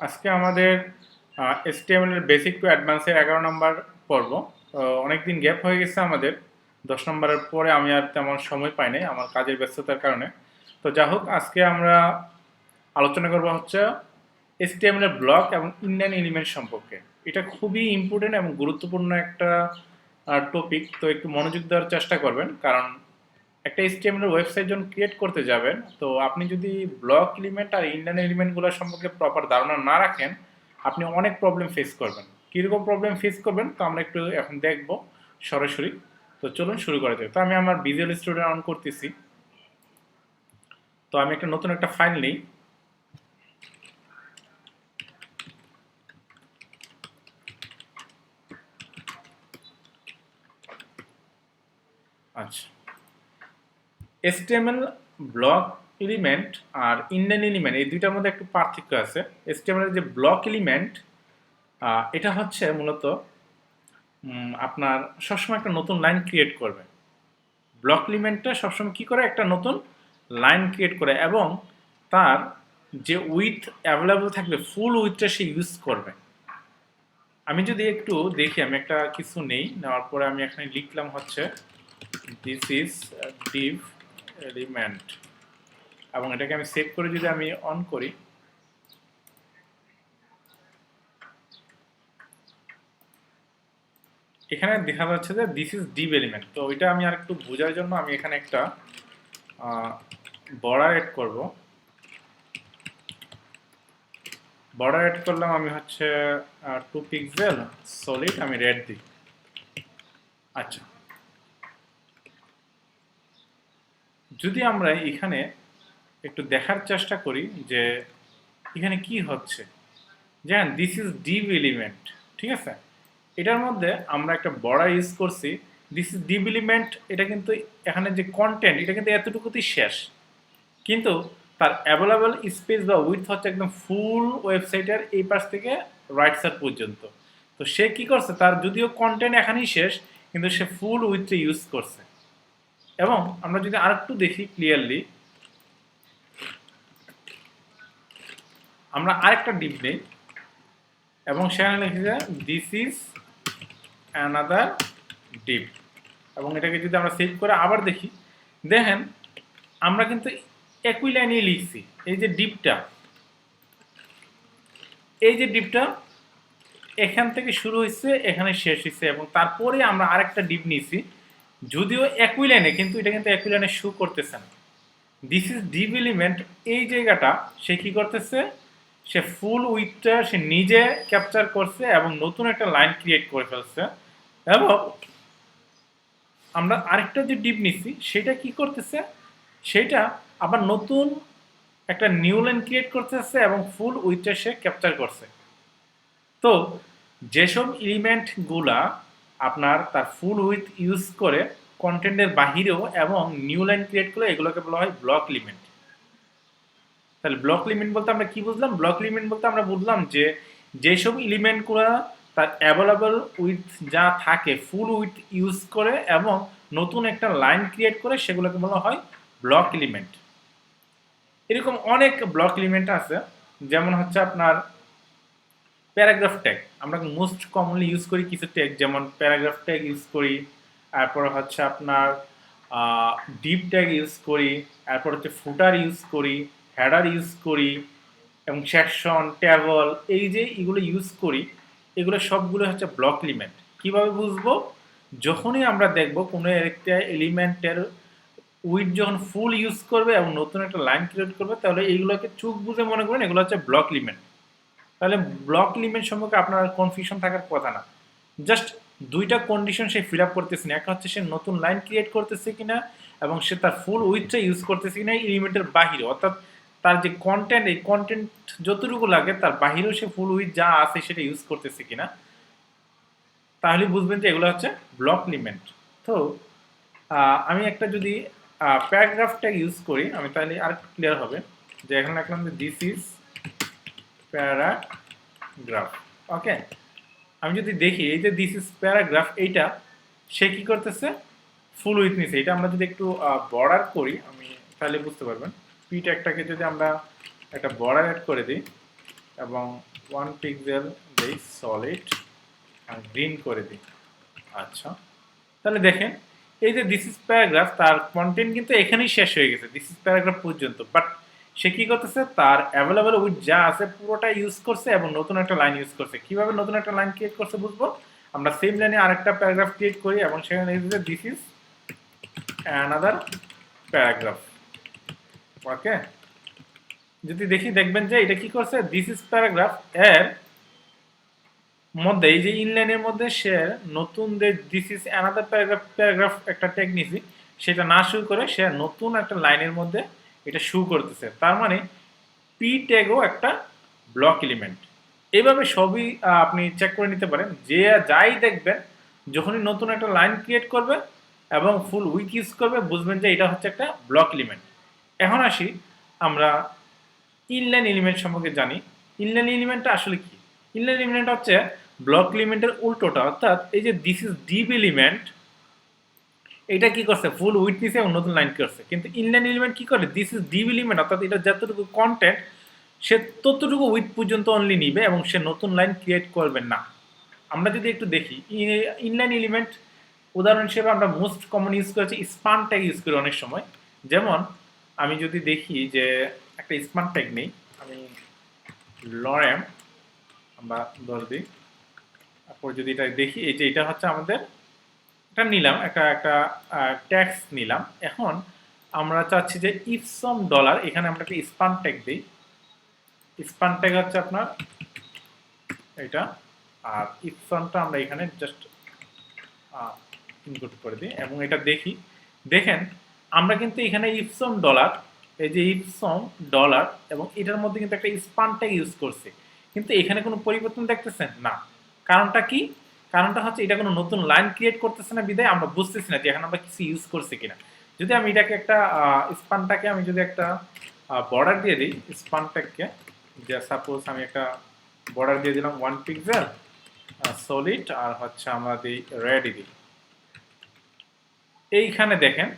আজকে আমাদের HTML এর বেসিক টু অ্যাডভান্সের 11 নম্বর পর্ব। অনেকদিন গ্যাপ হয়ে গেছে আমাদের। 10 নম্বরের পরে আমি আর তেমন সময় পাই নাই আমার কাজের ব্যস্ততার কারণে। তো যা হোক, আজকে আমরা আলোচনা করব হচ্ছে HTML এর ব্লক এবং ইনলাইন এলিমেন্ট সম্পর্কে। এটা খুবই ইম্পর্টেন্ট এবং গুরুত্বপূর্ণ একটা টপিক। তো একটু মনোযোগ দেওয়ার চেষ্টা করবেন, কারণ একটা HTML এর ওয়েবসাইট যখন ক্রিয়েট করতে যাবেন, তো আপনি যদি ব্লক এলিমেন্ট আর ইনলাইন এলিমেন্টগুলো সম্পর্কে প্রপার ধারণা না রাখেন, আপনি অনেক প্রবলেম ফেস করবেন। কীরকম প্রবলেম ফেস করবেন তো আমরা একটু এখন দেখব সরাসরি। তো চলুন শুরু করা যাক। তো আমি আমার ভিজুয়াল স্টুডিও অন করতেছি। তো আমি নতুন একটা ফাইল নিই। আচ্ছা, HTML ব্লক এলিমেন্ট আর ইনলাইন এলিমেন্ট এই দুইটার মধ্যে একটু পার্থক্য আছে। HTML এর যে ব্লক এলিমেন্ট, এটা হচ্ছে মূলত আপনার সবসময় একটা নতুন লাইন ক্রিয়েট করবে। ব্লক এলিমেন্টটা সবসময় কি করে, একটা নতুন লাইন ক্রিয়েট করে এবং তার যে উইথ অ্যাভেলেবল থাকবে ফুল উইথটা সে ইউজ করবে। আমি যদি একটু দেখি, আমি একটা কিছু নেওয়ার পরে আমি এখানে লিখলাম হচ্ছে দিস ইজ ডিভ এলিমেন্ট, এবং এটাকে আমি সেভ করে যদি আমি অন করি, এখানে দেখা যাচ্ছে যে দিস ইজ ডিভ এলিমেন্ট। তো ওইটা আমি আর একটু বোঝার জন্য আমি এখানে একটা বর্ডার এড করব। বর্ডার এড করলাম আমি হচ্ছে 2 পিক্সেল সলিড, আমি রেড দিই। আচ্ছা, যদি আমরা এখানে একটু দেখার চেষ্টা করি যে এখানে কি হচ্ছে, যেন দিস ইজ ডিভ এলিমেন্ট, ঠিক আছে। এটার মধ্যে আমরা একটা বর্ডার ইউজ করছি, দিস ইজ ডিভ এলিমেন্ট। এটা কিন্তু এখানে যে কন্টেন্ট, এটা কিন্তু এতটুকুতেই শেষ, কিন্তু তার অ্যাভেলেবল স্পেস বা উইথ হচ্ছে একদম ফুল ওয়েবসাইটের এই পাশ থেকে রাইট সাইড পর্যন্ত। তো সে কি করছে, তার যদিও কন্টেন্ট এখানেই শেষ, কিন্তু সে ফুল উইথটা ইউজ করছে। এবং আমরা যদি আরেকটু দেখি ক্লিয়ারলি, আমরা আরেকটা ডিপ নেই এবং সেখানে লিখে যায় দিস ইজ অ্যানাদার ডিপ, এবং এটাকে যদি আমরা সেভ করে আবার দেখি, দেখেন আমরা কিন্তু একই লাইনে লিখছি। এই যে ডিপটা, এই যে ডিপটা এখান থেকে শুরু হয়েছে, এখানে শেষ হয়েছে, এবং তারপরে আমরা আরেকটা ডিপ নিয়েছি, যদিও একই লাইনে, কিন্তু এটা কিন্তু একই লাইনে শো করতেছে না। দিস ইজ ডিপ এলিমেন্ট, এই জায়গাটা সে কি করতেছে, সে ফুল উইথটা সে নিজে ক্যাপচার করছে এবং নতুন একটা লাইন ক্রিয়েট করে ফেলছে। এবং আমরা আরেকটা যে ডিপ নিচ্ছি, সেটা কি করতেছে, সেটা আবার নতুন একটা নিউ লাইন ক্রিয়েট করতেছে এবং ফুল উইথটা সে ক্যাপচার করছে। তো যেসব এলিমেন্টগুলা আপনার তার ফুল উইথ ইউজ করে কন্টেন্টের বাহিরেও এবং নিউ লাইন ক্রিয়েট করে, এগুলোকে বলা হয় ব্লক এলিমেন্ট। তাহলে ব্লক এলিমেন্ট বলতে আমরা কি বুঝলাম? ব্লক এলিমেন্ট বলতে আমরা বুঝলাম যে যেসব এলিমেন্টগুলো তার অ্যাভেলেবল উইথ যা থাকে ফুল উইথ ইউজ করে এবং নতুন একটা লাইন ক্রিয়েট করে, সেগুলোকে বলা হয় ব্লক এলিমেন্ট। এরকম অনেক ব্লক এলিমেন্ট আছে, যেমন হচ্ছে আপনার প্যারাগ্রাফ ট্যাগ। আমরা মোস্ট কমনলি ইউজ করি কিছু ট্যাগ, যেমন প্যারাগ্রাফ ট্যাগ ইউজ করি, তারপর হচ্ছে আপনার ডিপ ট্যাগ ইউজ করি, তারপর হচ্ছে ফুটার ইউজ করি, হেডার ইউজ করি, এবং সেকশন, টেবল, এই যে এগুলো ইউজ করি, এগুলো সবগুলো হচ্ছে ব্লক এলিমেন্ট। কিভাবে বুঝবো? যখনই আমরা দেখব কোনো একটা এলিমেন্টের উইথ যখন ফুল ইউজ করবে এবং নতুন একটা লাইন ক্রিয়েট করবে, তাহলে এইগুলোকে চোখ বুঝে মনে করেন এগুলো হচ্ছে ব্লক এলিমেন্ট। তাহলে ব্লক এলিমেন্ট সম্পর্কে আপনার কনফিউশন থাকার কথা না। জাস্ট দুইটা কন্ডিশন সে ফিল আপ করতেছে না, একটা হচ্ছে সে নতুন লাইন ক্রিয়েট করতেছে কিনা এবং সে তার ফুল উইথটা ইউজ করতেছে কিনা এলিমেন্টের বাহিরে, অর্থাৎ তার যে কন্টেন্ট, এই কন্টেন্ট যতটুকু লাগে তার বাহিরেও সে ফুল উইথ যা আছে সেটা ইউজ করতেছে কিনা। তাহলে বুঝবেন যে এগুলো হচ্ছে ব্লক এলিমেন্ট। তো আমি একটা যদি প্যারাগ্রাফ ট্যাগ ইউজ করি, আমি তাহলে আর ক্লিয়ার হবে যে এখানে লিখলাম যে দিস ইজ প্যারাগ্রাফ। ওকে, আমি যদি দেখি এই যে দিস ইজ প্যারাগ্রাফ, এইটা সে কি করতেছে, ফুল উইথ নিছে। এটা আমরা যদি একটু বর্ডার করি, আমি তাহলে বুঝতে পারবেন। পি ট্যাগটাকে যদি আমরা একটা বর্ডার অ্যাড করে দিই এবং 1 পিক্সেল দেই সলিড আর গ্রিন করে দিই। আচ্ছা, তাহলে দেখেন এই যে দিস ইজ প্যারাগ্রাফ, তার কন্টেন্ট কিন্তু এখানেই শেষ হয়ে গেছে দিস ইজ প্যারাগ্রাফ পর্যন্ত। বাট সে কি করতেছে, তার অ্যাভেলেবল উইথ যা আছে পুরোটা ইউজ করছে এবং নতুন একটা লাইন ইউজ করছে। কিভাবে নতুন একটা লাইন ক্রিয়েট করছে বুঝবো, আমরা সেম লাইনে আরেকটা প্যারাগ্রাফ ক্রিয়েট করি এবং সেখানে লিখে দিস ইজ অ্যানাদার প্যারাগ্রাফ। ওকে, যদি দেখি দেখবেন যে এটা কি করছে, দিস ইজ প্যারাগ্রাফ এর মধ্যে এই যে ইনলাইনের মধ্যে সে নতুন যে দিস ইজ অ্যানাদার প্যারাগ্রাফ একটা ট্যাগ নিয়েছি, সেটা না শুরু করে সে নতুন একটা লাইনের মধ্যে এটা শুরু করতেছে। তার মানে পি ট্যাগও একটা ব্লক এলিমেন্ট। এইভাবে সবই আপনি চেক করে নিতে পারেন, যে যাই দেখবেন যখনই নতুন একটা লাইন ক্রিয়েট করবে এবং ফুল উইক ইউজ করবে, বুঝবেন যে এটা হচ্ছে একটা ব্লক এলিমেন্ট। এখন আসি আমরা ইনলাইন এলিমেন্ট সম্পর্কে জানি। ইনলাইন এলিমেন্টটা আসলে কি? ইনলাইন এলিমেন্ট হচ্ছে ব্লক এলিমেন্টের উল্টোটা, অর্থাৎ এই যে দিস ইজ ডিপ এলিমেন্ট, এটা কি করছে, ফুল উইথ নিছে এবং নতুন লাইন করছে। কিন্তু ইনলাইন এলিমেন্ট কি করে, দিস ইজ ডিপ এলিমেন্ট, অর্থাৎ এটা যতটুকু কন্টেন্ট সে ততটুকু উইথ পর্যন্ত অনলি নিবে এবং সে নতুন লাইন ক্রিয়েট করবে না। আমরা যদি একটু দেখি ইনলাইন এলিমেন্ট উদাহরণ হিসেবে আমরা মোস্ট কমন ইউজ করেছি স্পান ট্যাগ ইউজ করি অনেক সময়। যেমন আমি যদি দেখি যে একটা স্পান ট্যাগ নেই, আমি লরেম আমরা ধরে দিই, তারপর যদি এটা দেখি এই যে এটা হচ্ছে আমাদের এটা নিলাম, একটা একটা ট্যাক্স নিলাম। এখন আমরা চাচ্ছি যে ইফ সাম ডলার, এখানে আমরা একটা স্পান ট্যাগ দিই। স্পান ট্যাগ হচ্ছে আপনার এটা, আর ইফ সামটা আমরা এখানে জাস্ট ইনপুট করে দিই এবং এটা দেখি। দেখেন আমরা কিন্তু এখানে ইফসম ডলার, এই যে ইফসম ডলার এবং এটার মধ্যে কিন্তু একটা স্পান ট্যাগ ইউজ করছে, কিন্তু এখানে কোনো পরিবর্তন দেখতেছেন না। কারণটা কি? কারণটা হচ্ছে এটা কোনো নতুন লাইন ক্রিয়েট করতেছে না, বিধায় আমরা বুঝতেছি না যে এখানে আমরা কিছু ইউজ করছি কিনা। যদি আমি এটাকে একটা স্পানটাকে আমি যদি একটা বর্ডার দিয়ে দিই, স্পান ট্যাগকে, যে সাপোজ আমি একটা বর্ডার দিয়ে দিলাম 1 পিক্সেল সলিড আর হচ্ছে আমরা দিই রেড দিই। এইখানে দেখেন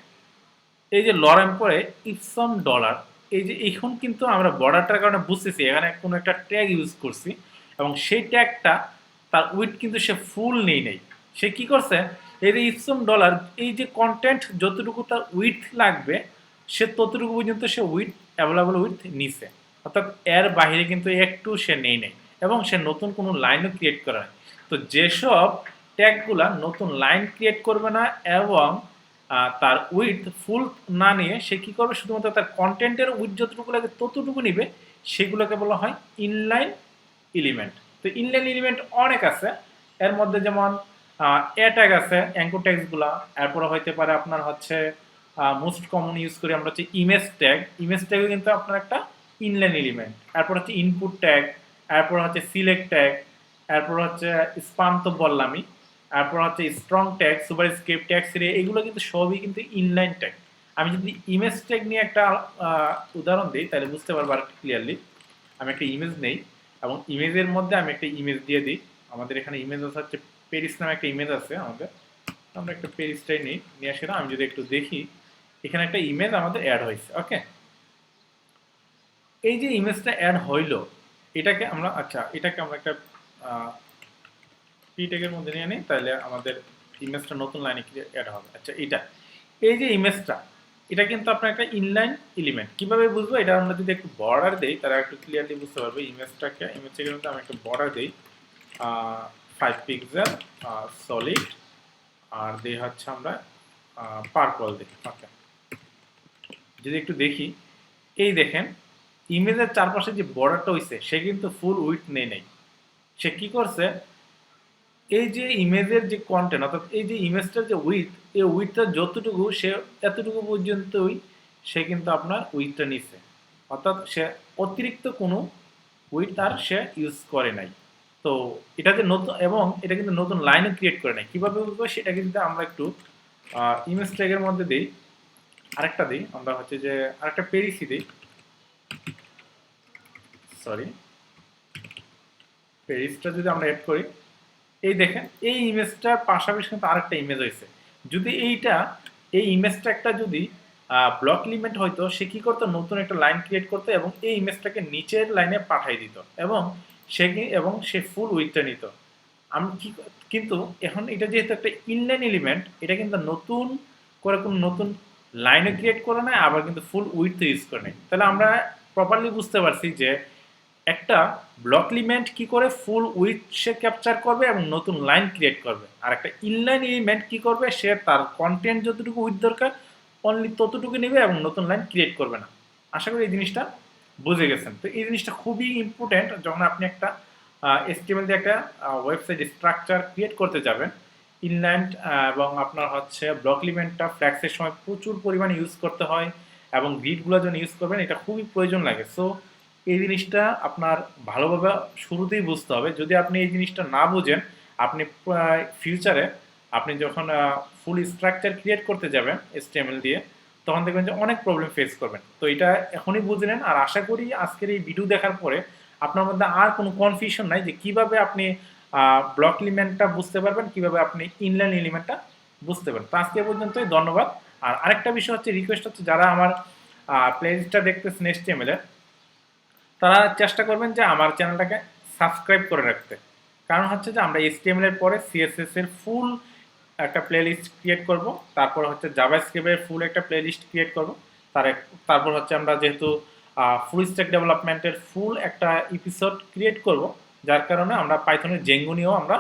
এই যে লরেম পরে ইফসম ডলার, এই যে এখন কিন্তু আমরা বর্ডারটার কারণে বুঝতেছি এখানে কোনো একটা ট্যাগ ইউজ করছি এবং সেই ট্যাগটা তার উইথ কিন্তু সে ফুল নেই। সে কি করছে, এই যে ইফসম ডলার এই যে কন্টেন্ট যতটুকু তার উইথ লাগবে সে ততটুকু পর্যন্ত সে উইথ অ্যাভেলেবল উইথ নিছে, অর্থাৎ এর বাইরে কিন্তু একটু সে নেই এবং সে নতুন কোনো লাইনও ক্রিয়েট করে নাই। তো যেসব ট্যাগগুলা নতুন লাইন ক্রিয়েট করবে না এবং তার উইথ ফুল না নিয়ে সে কি করবে, শুধুমাত্র তার কন্টেন্টের উইথ যতটুকু লাগে ততটুকু নিবে, সেগুলোকে বলা হয় ইনলাইন এলিমেন্ট। তো ইনলাইন এলিমেন্ট অনেক আছে, এর মধ্যে যেমন এ ট্যাগ আছে, অ্যাঙ্কর ট্যাগসগুলা, এরপরে হইতে পারে আপনার হচ্ছে মোস্ট কমন ইউজ করি আমরা হচ্ছে ইমেজ ট্যাগ। ইমেজ ট্যাগও কিন্তু আপনার একটা ইনলাইন এলিমেন্ট। এরপর হচ্ছে ইনপুট ট্যাগ, এরপর হচ্ছে সিলেক্ট ট্যাগ, এরপর হচ্ছে স্পান তো বললামই, তারপর হচ্ছে strong tag, superscript tag serial, এগুলো কিন্তু সবই কিন্তু ইনলাইন ট্যাগ। আমি যদি ইমেজ ট্যাগ নিয়ে একটা উদাহরণ দিই তাহলে বুঝতে পারবো আর ক্লিয়ারলি। আমি একটা ইমেজ নেই এবং ইমেজের মধ্যে আমি একটা ইমেজ দিয়ে দিই। আমাদের এখানে ইমেজ হচ্ছে পেরিস নামে একটা ইমেজ আছে আমাদের, আমরা একটা পেরিসটাই নিয়ে আসি না। আমি যদি একটু দেখি এখানে একটা ইমেজ আমাদের অ্যাড হয়েছে। ওকে, এই যে ইমেজটা অ্যাড হইলো এটাকে আমরা এটাকে আমরা একটা পি ট্যাগের মধ্যে নিয়ে নিই, তাহলে আমাদের ইমেজটা নতুন লাইনে অ্যাড হবে। আচ্ছা, এই যে ইমেজটা এটা কিন্তু আপনার একটা ইনলাইন এলিমেন্ট। কিভাবে বুঝবো, এটা আমরা যদি একটু বর্ডার দেই তাহলে একটু ক্লিয়ারলি বুঝতে পারবো। ইমেজটাকে মধ্যে আমি একটা বর্ডার দিই 5 পিক্সেল সলিড আর দিই হচ্ছে আমরা পার্পল দিই। ওকে, যদি একটু দেখি এই দেখেন ইমেজের চারপাশে যে বর্ডারটা হইছে সে কিন্তু ফুল উইথ নেই। সে কি করছে, এই যে ইমেজের যে কন্টেন্ট অর্থাৎ এই যে ইমেজটার যে উইথ, এই উইথটা যতটুকু সে এতটুকু পর্যন্তই সে কিন্তু আপনার উইথটা নিছে, অর্থাৎ সে অতিরিক্ত কোনো উইথ আর সে ইউজ করে নাই। তো এটা যে নতুন এবং এটা কিন্তু নতুন লাইনও ক্রিয়েট করে নাই। কীভাবে বুঝবো সেটা কিন্তু আমরা একটু ইমেজ ট্যাগের মধ্যে দিই, আরেকটা দিই আমরা হচ্ছে যে আরেকটা পেরিসি দিই, পেরিসটা যদি আমরা অ্যাড করি, এই দেখেন এই ইমেজটার পাশাপাশি কিন্তু আরেকটা ইমেজ হয়েছে। যদি এই ইমেজটা একটা যদি ব্লক এলিমেন্ট হয়তো সে কি করতো, নতুন একটা লাইন ক্রিয়েট করতো এবং এই ইমেজটাকে নিচের লাইনে পাঠিয়ে দিত এবং এবং সে ফুল উইথটা নিত। আমি কি কিন্তু এখন এটা যেহেতু একটা ইনলাইন এলিমেন্ট, এটা কিন্তু নতুন করে কোনো নতুন লাইনও ক্রিয়েট করে নেয়, আবার কিন্তু ফুল উইথ ইউজ করে নেয়। তাহলে আমরা প্রপারলি বুঝতে পারছি যে একটা ব্লক এলিমেন্ট কি করে ফুল উইথ সে ক্যাপচার করবে এবং নতুন লাইন ক্রিয়েট করবে, আর একটা ইনলাইন এলিমেন্ট কি করবে, সে তার কন্টেন্ট যতটুকু উইথ দরকার অনলি ততটুকু নেবে এবং নতুন লাইন ক্রিয়েট করবে না। আশা করি এই জিনিসটা বুঝে গেছেন। তো এই জিনিসটা খুবই ইম্পর্টেন্ট যখন আপনি একটা এসটিএমএল দিয়ে একটা ওয়েবসাইট স্ট্রাকচার ক্রিয়েট করতে যাবেন। ইনলাইন এবং আপনার হচ্ছে ব্লক এলিমেন্টটা ফ্ল্যাক্সের সময় প্রচুর পরিমাণে ইউজ করতে হয়, এবং গ্রিডগুলো যখন ইউজ করবেন এটা খুবই প্রয়োজন লাগে। সো এই জিনিসটা আপনার ভালোভাবে শুরুতেই বুঝতে হবে। যদি আপনি এই জিনিসটা না বুঝেন, আপনি ফিউচারে আপনি যখন ফুল স্ট্রাকচার ক্রিয়েট করতে যাবেন এসটিএমএল দিয়ে, তখন দেখবেন যে অনেক প্রবলেম ফেস করবেন। তো এটা এখনই বুঝে নেন, আর আশা করি আজকের এই ভিডিও দেখার পরে আপনার মধ্যে আর কোনো কনফিউশন নাই যে কিভাবে আপনি ব্লক এলিমেন্টটা বুঝতে পারবেন, কিভাবে আপনি ইনলাইন এলিমেন্টটা বুঝতে পারবেন। তো আজকে পর্যন্তই, ধন্যবাদ। আর আরেকটা বিষয় হচ্ছে, রিকোয়েস্ট হচ্ছে, যারা আমার প্লেলিস্টটা দেখতেছেন এসটিএমএল এর, তারা চেষ্টা করবেন যে আমার চ্যানেলটাকে সাবস্ক্রাইব করে রাখতে। কারণ হচ্ছে যে আমরা এসটিএমএল এর পরে সিএসএস এর ফুল একটা প্লেলিস্ট ক্রিয়েট করব, তারপর হচ্ছে জাভাস্ক্রিপ্টের ফুল একটা প্লেলিস্ট ক্রিয়েট করব, তারপর হচ্ছে আমরা যেহেতু ফুল স্ট্যাক ডেভেলপমেন্টের ফুল একটা এপিসোড ক্রিয়েট করব, যার কারণে আমরা পাইথনের জেঙ্গো নিয়েও আমরা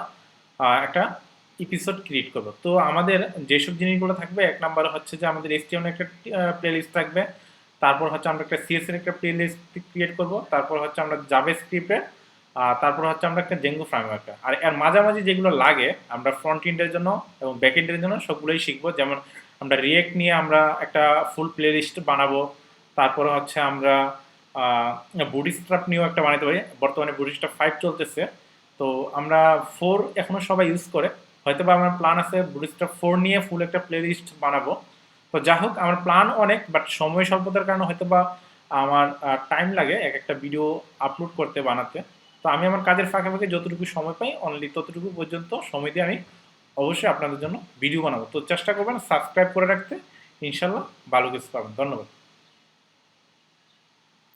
একটা এপিসোড ক্রিয়েট করব। তো আমাদের যেসব জিনিসগুলো থাকবে, এক নম্বরে হচ্ছে যে আমাদের এসটিএমএল একটা প্লেলিস্ট থাকবে, তারপর হচ্ছে আমরা একটা সিএস এর একটা প্লেলিস্ট ক্রিয়েট করব, তারপর হচ্ছে আমরা জাভাস্ক্রিপ্টের, তারপর হচ্ছে আমরা একটা জেঙ্গো ফ্রেমওয়ার্কটা, আর এর মাঝামাঝি যেগুলো লাগে আমরা ফ্রন্ট এন্ডের জন্য এবং ব্যাক এন্ডের জন্য সবগুলোই শিখবো। যেমন আমরা রিয়েক্ট নিয়ে আমরা একটা ফুল প্লেলিস্ট বানাবো, তারপরে হচ্ছে আমরা বুটস্ট্র্যাপ নিয়েও একটা বানাতে পারি। বর্তমানে বুটস্ট্র্যাপ 5 চলতেছে, তো আমরা 4 এখনো সবাই ইউজ করে, হয়তো বা আমার প্ল্যান আছে বুটস্ট্র্যাপ 4 নিয়ে ফুল একটা প্লেলিস্ট বানাবো। তো যা হোক, আমার প্ল্যান অনেক, বাট সময় স্বল্পতার কারণে হয়তো বা আমার টাইম লাগে এক একটা ভিডিও আপলোড করতে, বানাতে। তো আমি আমার কাজের ফাঁকে ফাঁকে যতটুকু সময় পাই অনলি ততটুকু পর্যন্ত সময় দিয়ে আমি অবশ্যই আপনাদের জন্য ভিডিও বানাবো। তো চেষ্টা করবেন সাবস্ক্রাইব করে রাখতে, ইনশাল্লাহ ভালো কিছু পাবেন। ধন্যবাদ।